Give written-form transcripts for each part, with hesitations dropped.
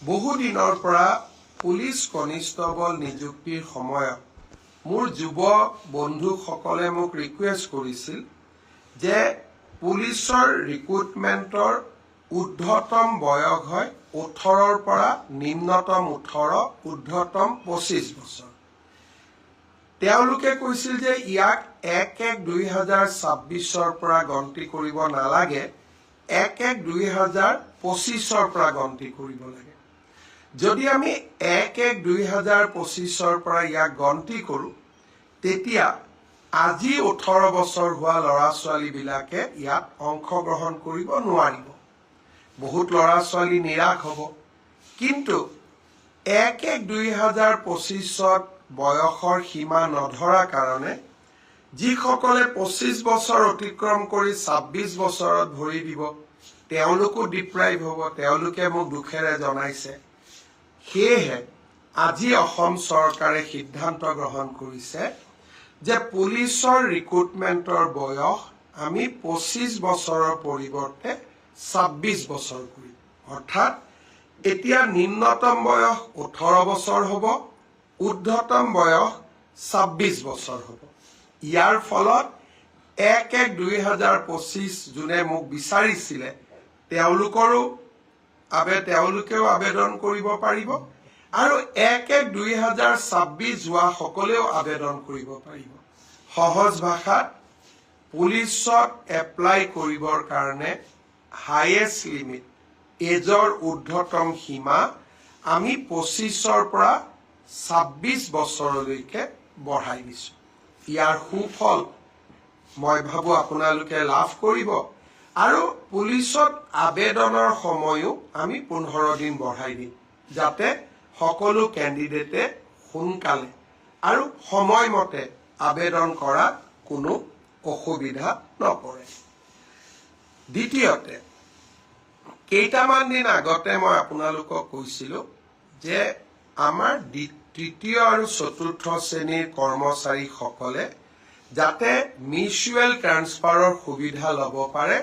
বহু দিনৰ পৰা পুলিচ কনিষ্টবল নিযুক্তিৰ সময়ত মোৰ যুৱ বন্ধুসকলে মোক ৰিকুৱেষ্ট কৰিছিল যে পুলিচৰ ৰিক্ৰুটমেণ্টৰ ঊৰ্ধ্বতম বয়স হয় 18ৰ পৰা নিম্নতম 18 ঊৰ্ধ্বতম 25 বছৰ। তেওঁলোকে কৈছিল যে ইয়াক 1-1-2026ৰ পৰা গন্তি কৰিব নালাগে, 1-1-2025ৰ পৰা গন্তি কৰিব লাগে। যদি আমি 1-1-2025ৰ পৰা ইয়াক গন্তি কৰোঁ, তেতিয়া আজি 18 বছৰ হোৱা ল'ৰা ছোৱালীবিলাকে ইয়াত অংশগ্ৰহণ কৰিব নোৱাৰিব। বহুত ল'ৰা ছোৱালী নিৰাশ হ'ব। কিন্তু 1-1-2025ত বয়সৰ সীমা নধৰা কাৰণে যিসকলে 25 বছৰ অতিক্ৰম কৰি 26 বছৰত ভৰি দিব, তেওঁলোকো ডিপ্ৰাইভ হ'ব। তেওঁলোকে মোক দুখেৰে জনাইছে। সেয়েহে আজি অসম চৰকাৰে সিদ্ধান্ত গ্ৰহণ কৰিছে যে পুলিচৰ ৰিক্ৰুটমেণ্টৰ বয়স আমি 25 বছৰৰ পৰিৱৰ্তে 26 বছৰ কৰিম। অৰ্থাৎ এতিয়া নিম্নতম বয়স 18 বছৰ হ'ব, ঊৰ্ধ্বতম বয়স 26 বছৰ হ'ব। ইয়াৰ ফলত 1-1-2025 যোনে মোক বিচাৰিছিলে তেওঁলোকেও আবেদন কৰিব পাৰিব, আৰু 1-1-2026 যোৱা সকলেও আবেদন কৰিব পাৰিব। সহজ ভাষাত পুলিচত এপ্লাই কৰিবৰ কাৰণে হাইয়েষ্ট লিমিট, এজৰ ঊৰ্ধ্বতম সীমা আমি 25ৰ পৰা 26 বছৰলৈকে বঢ়াই দিছোঁ। ইয়াৰ সুফল মই ভাবোঁ আপোনালোকে লাভ কৰিব, আৰু পুলিচত আবেদনৰ সময়ো আমি 15 দিন বঢ়াই দিম, যাতে সকলো কেণ্ডিডেটে সোনকালে আৰু সময়মতে আবেদন কৰাত কোনো অসুবিধা নপৰে। দ্বিতীয়তে, কেইটামান দিন আগতে মই আপোনালোকক কৈছিলোঁ যে আমাৰ তৃতীয় আৰু চতুৰ্থ শ্ৰেণীৰ কৰ্মচাৰীসকলে যাতে মিউচুৱেল ট্ৰান্সফাৰৰ সুবিধা ল'ব পাৰে,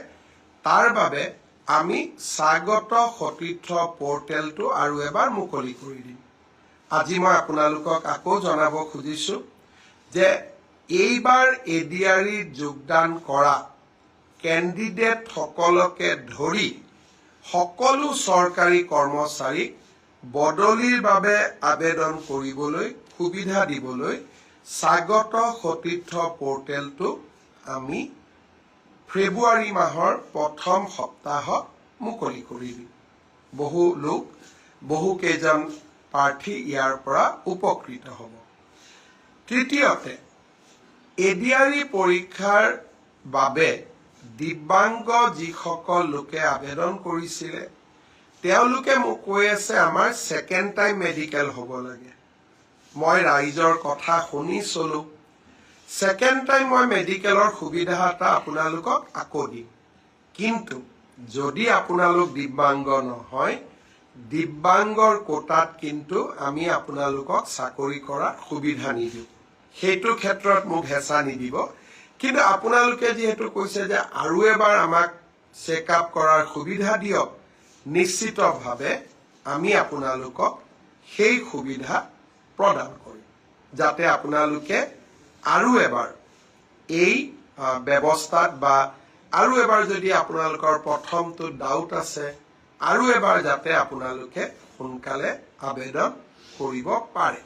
তাৰ বাবে আমি স্বাগত সতীৰ্থ পৰ্টেলটো আৰু এবাৰ মুকলি কৰি দিম। আজি মই আপোনালোকক আকৌ জনাব খুজিছোঁ যে এইবাৰ এডিআৰিত যোগদান কৰা কেণ্ডিডেটসকলকে ধৰি সকলো চৰকাৰী কৰ্মচাৰীক বদলিৰ বাবে আবেদন কৰিবলৈ সুবিধা দিবলৈ স্বাগত সতীৰ্থ পৰ্টেলটো আমি ফেব্ৰুৱাৰী মাহৰ প্ৰথম সপ্তাহত মুকলি কৰি দিম। বহুকেইজন প্ৰাৰ্থী ইয়াৰ পৰা উপকৃত হ'ব। তৃতীয়তে, এডিআৰি পৰীক্ষাৰ বাবে দিব্যাংগ যিসকল লোকে আবেদন কৰিছিলে, তেওঁলোকে মোক কৈ আছে আমাৰ ছেকেণ্ড টাইম মেডিকেল হ'ব লাগে। মই ৰাইজৰ কথা শুনি চলোঁ। ছেকেণ্ড টাইম মই মেডিকেলৰ সুবিধা এটা আপোনালোকক আকৌ দিম। কিন্তু যদি আপোনালোক দিব্যাংগ নহয়, দিব্যাংগৰ কোটাত কিন্তু আমি আপোনালোকক চাকৰি কৰাৰ সুবিধা নিদিওঁ। সেইটো ক্ষেত্ৰত মোক হেঁচা নিদিব। কিন্তু আপোনালোকে যিহেতু কৈছে যে আৰু এবাৰ আমাক চেকআপ কৰাৰ সুবিধা দিয়ক, নিশ্চিতভাৱে আমি আপোনালোকক সেই সুবিধা প্ৰদান কৰিম, যাতে আপোনালোকে আৰু এবাৰ এই ব্যৱস্থাত বা আৰু এবাৰ যদি আপোনালোকৰ প্ৰথমটো ডাউট আছে, আৰু এবাৰ যাতে আপোনালোকে সোনকালে আবেদন কৰিব পাৰে।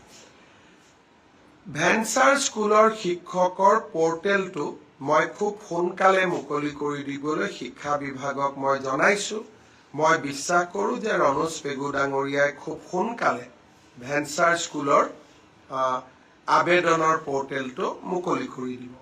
ভেঞ্চাৰ স্কুলৰ শিক্ষকৰ পৰ্টেলটো মই খুব সোনকালে মুকলি কৰি দিবলৈ শিক্ষা বিভাগক মই জনাইছোঁ। মই বিশ্বাস কৰোঁ যে ৰণোজ পেগু ডাঙৰীয়াই খুব সোনকালে ভেঞ্চাৰ স্কুলৰ আবেদনৰ পৰ্টেলটো মুকলি কৰি দিব।